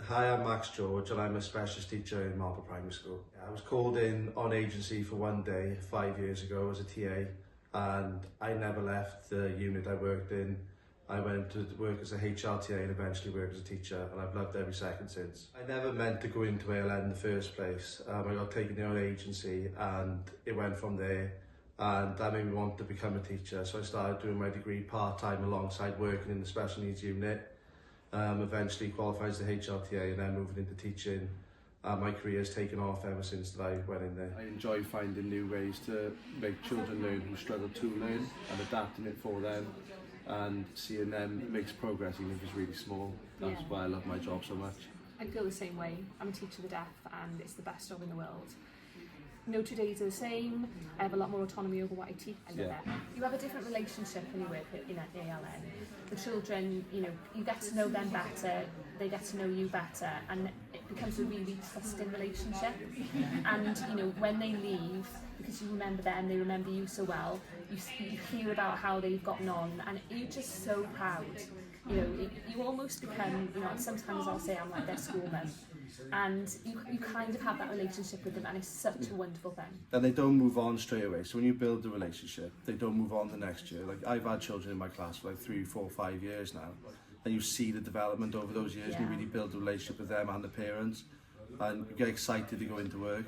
Hi, I'm Max George and I'm a specialist teacher in Marble Primary School. I was called in on agency for one day 5 years ago as a TA, and I never left the unit I worked in. I went to work as a HRTA and eventually worked as a teacher, and I've loved every second since. I never meant to go into ALN in the first place. I got taken in on agency and it went from there, and that made me want to become a teacher. So I started doing my degree part-time alongside working in the special needs unit. Eventually qualified as the HRTA and then moving into teaching. My career's taken off ever since that I went in there. I enjoy finding new ways to make children learn who struggle to learn and adapting it for them, and seeing them make progress even if it's really small. That's why I love my job so much. I feel the same way. I'm a teacher of the deaf and it's the best job in the world. No 2 days are the same. I have a lot more autonomy over what I teach. I love it. You have a different relationship when you work in ALN. The children, you get to know them better, they get to know you better, and it becomes a really trusting relationship. And when they leave, because you remember them, they remember you so well, you hear about how they've gotten on, and you're just so proud. You almost become, sometimes I'll say I'm like their school mum. And you kind of have that relationship with them, and it's such a wonderful thing. And they don't move on straight away. So when you build the relationship, they don't move on the next year. Like, I've had children in my class for like 3, 4, 5 years now, and you see the development over those years, and you really build a relationship with them and the parents, and you get excited to go into work.